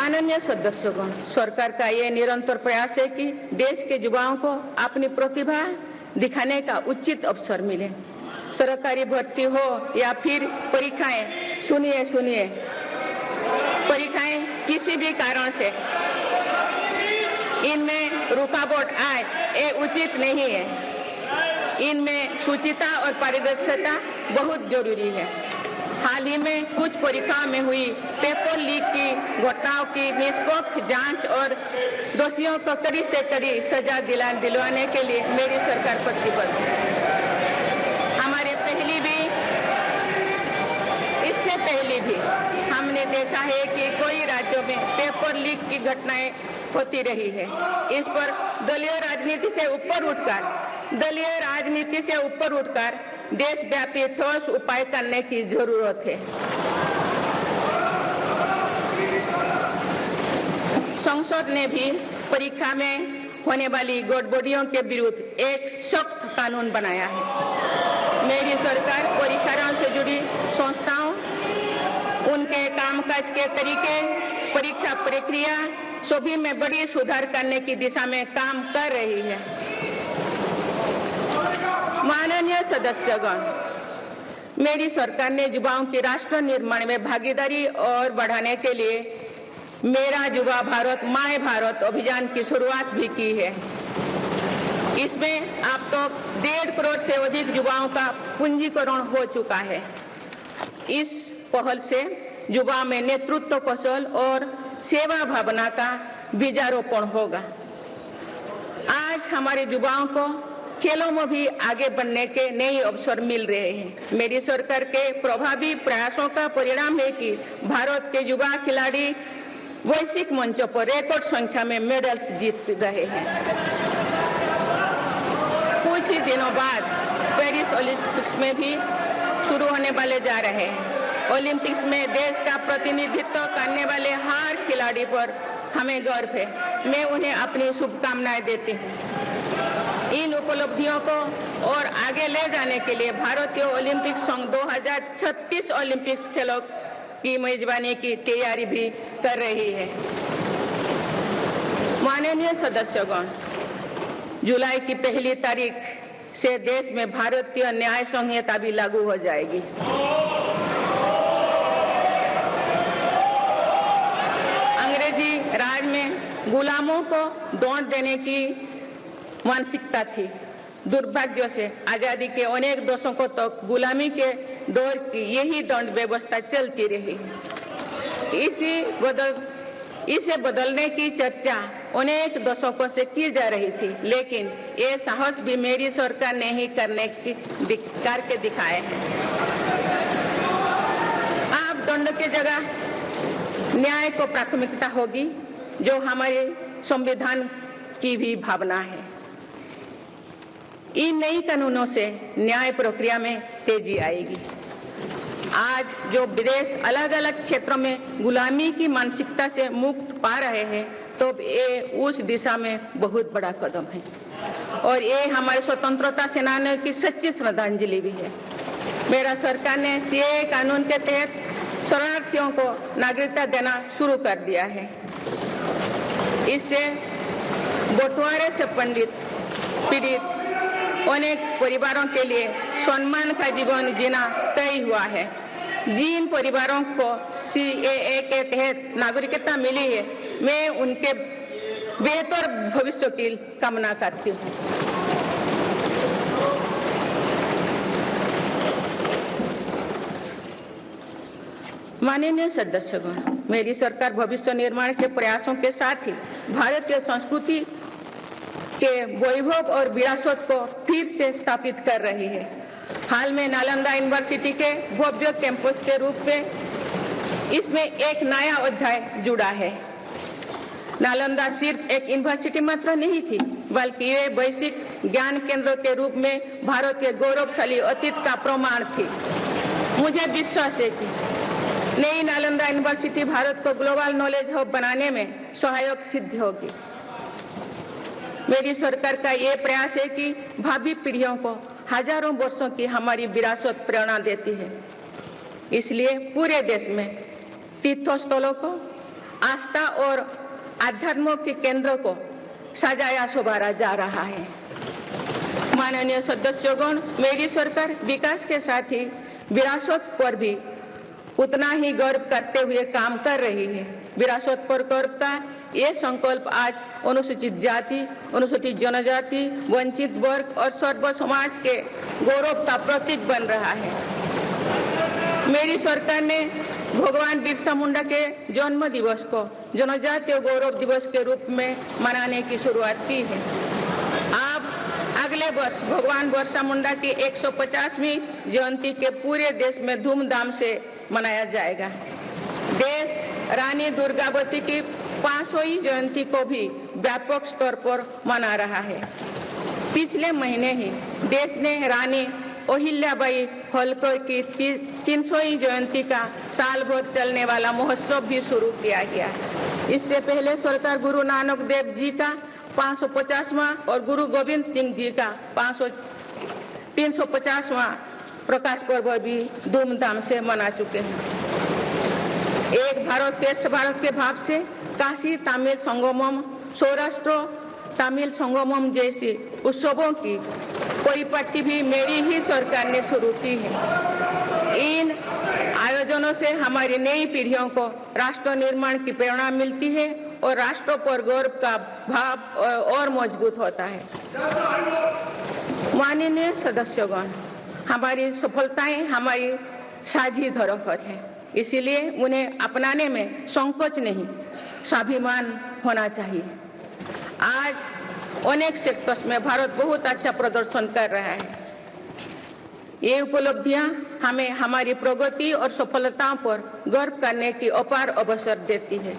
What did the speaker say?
माननीय सदस्यगण, सरकार का ये निरंतर प्रयास है कि देश के युवाओं को अपनी प्रतिभा दिखाने का उचित अवसर मिले। सरकारी भर्ती हो या फिर परीक्षाएं, सुनिए, परीक्षाएं किसी भी कारण से इनमें रुकावट आए, ये उचित नहीं है। इनमें शुचिता और पारदर्शिता बहुत जरूरी है। हाल ही में कुछ परीक्षाओं में हुई पेपर लीक की घटनाओं की निष्पक्ष जांच और दोषियों को कड़ी से कड़ी सजा दिलवाने के लिए मेरी सरकार प्रतिबद्ध है। इससे पहले भी हमने देखा है कि कई राज्यों में पेपर लीक की घटनाएं होती रही है। इस पर दलीय राजनीति से ऊपर उठकर देशव्यापी ठोस उपाय करने की जरूरत है। संसद ने भी परीक्षा में होने वाली गड़बड़ियों के विरुद्ध एक सख्त कानून बनाया है। मेरी सरकार परीक्षाओं से जुड़ी संस्थाओं, उनके कामकाज के तरीके, परीक्षा प्रक्रिया सभी में बड़ी सुधार करने की दिशा में काम कर रही है। माननीय सदस्यगण, मेरी सरकार ने युवाओं की राष्ट्र निर्माण में भागीदारी और बढ़ाने के लिए मेरा युवा भारत माय भारत अभियान की शुरुआत भी की है। इसमें अब तक 1.5 करोड़ से अधिक युवाओं का पंजीकरण हो चुका है। इस पहल से युवा में नेतृत्व कौशल और सेवा भावना का बीजारोपण होगा। आज हमारे युवाओं को खेलों में भी आगे बढ़ने के नए अवसर मिल रहे हैं। मेरी सरकार के प्रभावी प्रयासों का परिणाम है कि भारत के युवा खिलाड़ी वैश्विक मंचों पर रिकॉर्ड संख्या में मेडल्स जीत रहे हैं। कुछ ही दिनों बाद पेरिस ओलंपिक्स में भी शुरू होने वाले जा रहे हैं। ओलंपिक्स में देश का प्रतिनिधित्व करने वाले हर खिलाड़ी पर हमें गर्व है। मैं उन्हें अपनी शुभकामनाएं देती हूँ। इन उपलब्धियों को और आगे ले जाने के लिए भारतीय ओलंपिक संघ 2036 ओलंपिक्स खेलों की मेजबानी की तैयारी भी कर रही है। माननीय सदस्यगण, जुलाई की 1 तारीख से देश में भारतीय न्याय संहिता भी लागू हो जाएगी। अंग्रेजी राज में गुलामों को दौड़ देने की मानसिकता थी। दुर्भाग्य से आजादी के अनेक दशकों तक गुलामी के दौर की यही दंड व्यवस्था चलती रही। इसे बदलने की चर्चा अनेक दशकों से की जा रही थी, लेकिन ये साहस भी मेरी सरकार ने ही करके दिखाए हैं। अब दंड के जगह न्याय को प्राथमिकता होगी, जो हमारे संविधान की भी भावना है। इन नई कानूनों से न्याय प्रक्रिया में तेजी आएगी। आज जो विदेश अलग अलग क्षेत्रों में गुलामी की मानसिकता से मुक्त पा रहे हैं, तो ये उस दिशा में बहुत बड़ा कदम है और ये हमारे स्वतंत्रता सेनानियों की सच्ची श्रद्धांजलि भी है। मेरा सरकार ने सीएए कानून के तहत शरणार्थियों को नागरिकता देना शुरू कर दिया है। इससे बंटवारे से पीड़ित अनेक परिवारों के लिए सम्मान का जीवन जीना तय हुआ है। जिन परिवारों को सीएए के तहत नागरिकता मिली है, मैं उनके बेहतर भविष्य की कामना करती हूँ। माननीय सदस्यगण, मेरी सरकार भविष्य निर्माण के प्रयासों के साथ ही भारतीय संस्कृति के वैभव और विरासत को फिर से स्थापित कर रही है। हाल में नालंदा यूनिवर्सिटी के भव्य कैंपस के रूप में इसमें एक नया अध्याय जुड़ा है। नालंदा सिर्फ एक यूनिवर्सिटी मात्र नहीं थी, बल्कि ये वैश्विक ज्ञान केंद्र के रूप में भारत के गौरवशाली अतीत का प्रमाण थी। मुझे विश्वास है कि नई नालंदा यूनिवर्सिटी भारत को ग्लोबल नॉलेज हब बनाने में सहायक सिद्ध होगी। मेरी सरकार का ये प्रयास है कि भावी पीढ़ियों को हजारों वर्षों की हमारी विरासत प्रेरणा देती है। इसलिए पूरे देश में तीर्थस्थलों को आस्था और आध्यात्म के केंद्र को सजाया संवारा जा रहा है। माननीय सदस्यगण, मेरी सरकार विकास के साथ ही विरासत पर भी उतना ही गर्व करते हुए काम कर रही है। विरासत पर गर्व का ये संकल्प आज अनुसूचित जाति, अनुसूचित जनजाति, वंचित वर्ग और सर्व समाज के गौरव का प्रतीक बन रहा है। मेरी सरकार ने भगवान बिरसा मुंडा के जन्म दिवस को जनजातीय गौरव दिवस के रूप में मनाने की शुरुआत की है। अब अगले वर्ष भगवान बिरसा मुंडा की 150वीं जयंती के पूरे देश में धूमधाम से मनाया जाएगा। देश रानी दुर्गावती की 500वीं जयंती को भी व्यापक स्तर पर मना रहा है। पिछले महीने ही देश ने रानी अहिल्याबाई होलकर की 300वीं जयंती का साल भर चलने वाला महोत्सव भी शुरू किया गया। इससे पहले सरकार गुरु नानक देव जी का 550वां और गुरु गोविंद सिंह जी का 350वां प्रकाश पर्व भी धूमधाम से मना चुके हैं। एक भारत श्रेष्ठ भारत के भाव से काशी तमिल संगमम, सौराष्ट्र तमिल संगमम जैसे उत्सवों की परिपाटी भी मेरी ही सरकार ने शुरू की है। इन आयोजनों से हमारी नई पीढ़ियों को राष्ट्र निर्माण की प्रेरणा मिलती है और राष्ट्र पर गौरव का भाव और मजबूत होता है। माननीय सदस्यगण, हमारी सफलताएं हमारी साझी धरोहर है, इसीलिए उन्हें अपनाने में संकोच नहीं, स्वाभिमान होना चाहिए। आज अनेक सेक्टर्स में भारत बहुत अच्छा प्रदर्शन कर रहा है। ये उपलब्धियां हमें हमारी प्रगति और सफलताओं पर गर्व करने की अपार अवसर देती है।